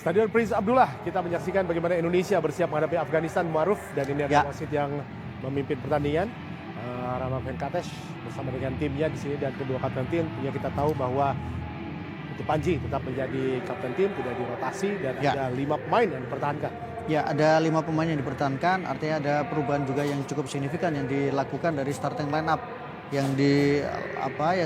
Stadion Prince Abdullah, kita menyaksikan bagaimana Indonesia bersiap menghadapi Afghanistan. Ma'ruf, dan ini adalah wasit yang memimpin pertandingan, Rama Venkatesh bersama dengan timnya di sini, dan kedua kapten tim. Ya, kita tahu bahwa itu Panji tetap menjadi kapten tim, tidak dirotasi, dan ada 5 pemain yang dipertahankan. Ya, ada 5 pemain yang dipertahankan, artinya ada perubahan juga yang cukup signifikan yang dilakukan dari starting line up yang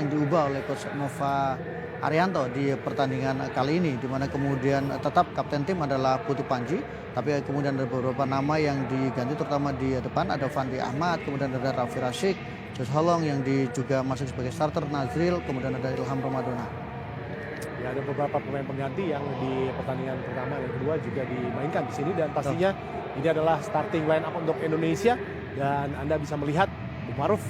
diubah oleh Coach Nova Arianto di pertandingan kali ini, di mana kemudian tetap kapten tim adalah Putu Panji, tapi kemudian ada beberapa nama yang diganti, terutama di depan ada Fandi Ahmad, kemudian ada Raffi Rashid, Josh Holong yang juga masuk sebagai starter, Nazril, kemudian ada Ilham Ramadona. Ya, ada beberapa pemain pengganti yang di pertandingan pertama dan kedua juga dimainkan di sini, dan pastinya ini adalah starting line up untuk Indonesia, dan Anda bisa melihat Ma'ruf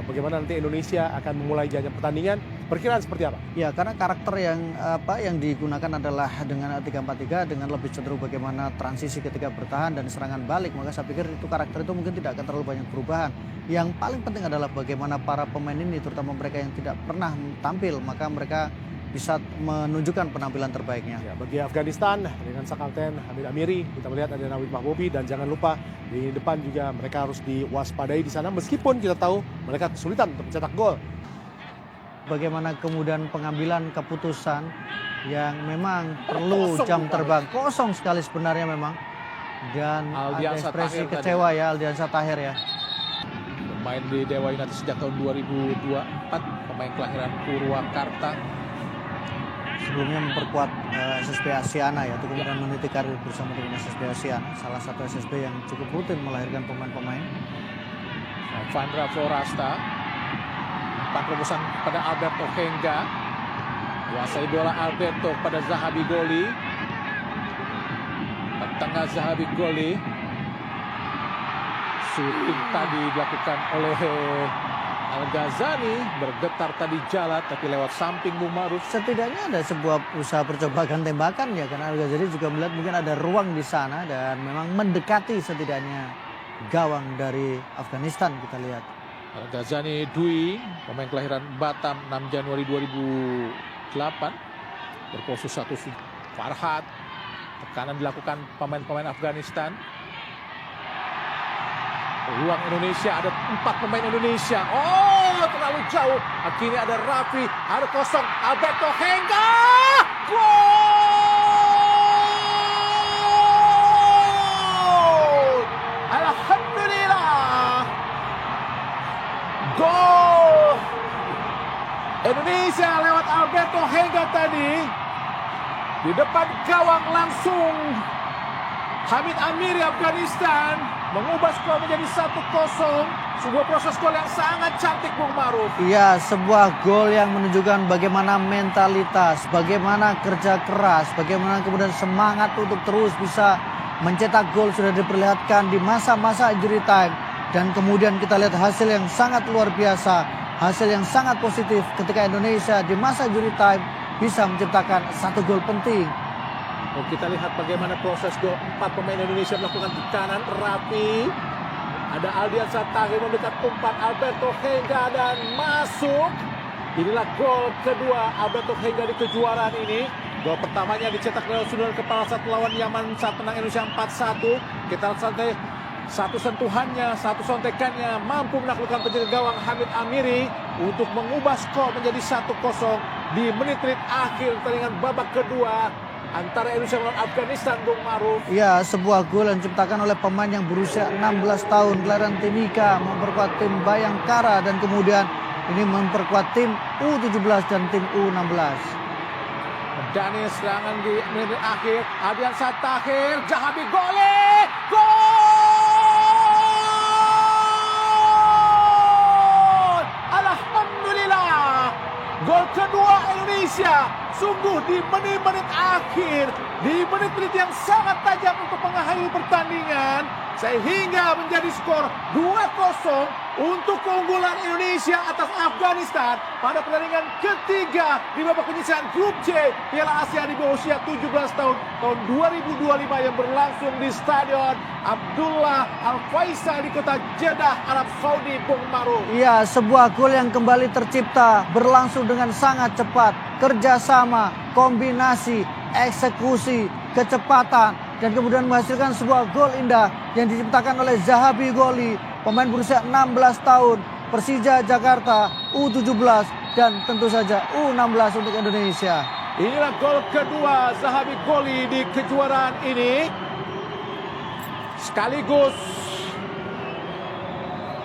bagaimana nanti Indonesia akan memulai jalannya pertandingan. Perkiraan seperti apa? Ya, karena karakter yang digunakan adalah dengan 3-4-3 dengan lebih cenderung bagaimana transisi ketika bertahan dan serangan balik, maka saya pikir itu karakter itu mungkin tidak akan terlalu banyak perubahan. Yang paling penting adalah bagaimana para pemain ini, terutama mereka yang tidak pernah tampil, maka mereka bisa menunjukkan penampilan terbaiknya. Ya, bagi Afghanistan dengan sang kapten Hamid Amiri, kita melihat ada Nawid Mahbubi, dan jangan lupa di depan juga mereka harus diwaspadai di sana, meskipun kita tahu mereka kesulitan untuk mencetak gol. Bagaimana kemudian pengambilan keputusan yang memang perlu jam terbang, kosong sekali sebenarnya memang, dan ada ekspresi kecewa ya Aldiansa Tahir ya. Pemain di Dewa United sejak tahun 2024, pemain kelahiran Purwakarta. Sebelumnya memperkuat SSB Asiana ya, untuk kemudian meniti karir bersama dengan SSB Asiana, salah satu SSB yang cukup rutin melahirkan pemain-pemain. Vandra Florasta, umpan terobosan pada Alberto Henga, kuasai bola Alberto pada Zahabi Goli, tengah Zahabi Goli, shooting tadi dilakukan oleh Al-Ghazani, bergetar tadi jalan tapi lewat samping Bung Ma'ruf. Setidaknya ada sebuah usaha percobaan tembakan ya, karena Al-Ghazani juga melihat mungkin ada ruang di sana dan memang mendekati setidaknya gawang dari Afghanistan. Kita lihat Al-Ghazani Dwi, pemain kelahiran Batam 6 Januari 2008, berpose 1 Farhad. Tekanan dilakukan pemain-pemain Afghanistan. Ruang Indonesia, ada 4 pemain Indonesia. Oh, terlalu jauh. Akhirnya ada Raffi, ada kosong. Alberto Henga, gol! Alhamdulillah, gol! Indonesia lewat Alberto Henga tadi. Di depan gawang langsung Hamid Amiri Afghanistan mengubah skor menjadi 1-0. Sebuah proses gol yang sangat cantik, Bung Ma'ruf. Iya, sebuah gol yang menunjukkan bagaimana mentalitas, bagaimana kerja keras, bagaimana kemudian semangat untuk terus bisa mencetak gol sudah diperlihatkan di masa-masa injury time. Dan kemudian kita lihat hasil yang sangat luar biasa, hasil yang sangat positif ketika Indonesia di masa injury time bisa menciptakan 1 gol penting. Oh, kita lihat bagaimana proses gol. 4 pemain Indonesia melakukan tekanan. Rapi, ada Aldiansa Tahir memberikan umpan Alberto Henga dan masuk. Inilah gol kedua Alberto Henga di kejuaraan ini. Gol pertamanya dicetak lewat sundulan kepala saat melawan Yaman saat menang Indonesia 4-1. Kita lihat satu sentuhannya, satu sontekannya mampu menaklukkan penjaga gawang Hamid Amiri untuk mengubah skor menjadi 1-0 di menit-menit akhir pertandingan babak kedua antara Indonesia melawan Afghanistan, Bung Ma'ruf. Ya, sebuah gol yang diciptakan oleh pemain yang berusia 16 tahun, kelahiran Timika, memperkuat tim Bayangkara, dan kemudian ini memperkuat tim U17 dan tim U16. Daniel serangan di menit akhir, Aldiansa Tahir, Zahabi Goli, gol! Alhamdulillah, gol kedua Indonesia. Sungguh di menit-menit akhir, di menit-menit yang sangat tajam untuk mengakhiri pertandingan, sehingga menjadi skor 2-0 untuk keunggulan Indonesia atas Afghanistan pada pertandingan ketiga di babak penyisihan Grup C Piala Asia di bawah usia 17 tahun 2025 yang berlangsung di Stadion Abdullah Al Faisal di kota Jeddah, Arab Saudi, Bung Ma'ruf. Iya, sebuah gol yang kembali tercipta, berlangsung dengan sangat cepat, kerjasama, kombinasi, eksekusi, kecepatan, dan kemudian menghasilkan sebuah gol indah yang diciptakan oleh Zahabi Goli, pemain berusia 16 tahun, Persija Jakarta U17 dan tentu saja U16 untuk Indonesia. Inilah gol kedua Zahabi Goli di kejuaraan ini. Sekaligus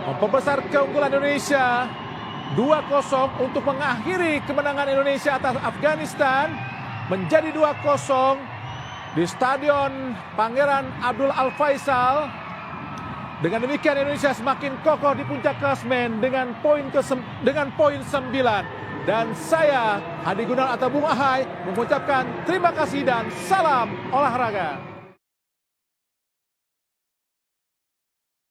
memperbesar keunggulan Indonesia 2-0 untuk mengakhiri kemenangan Indonesia atas Afghanistan menjadi 2-0 di Stadion Pangeran Abdul Al Faisal. Dengan demikian Indonesia semakin kokoh di puncak klasemen dengan poin 9. Dan saya Hadi Gunawan atau Bung Ahai mengucapkan terima kasih dan salam olahraga.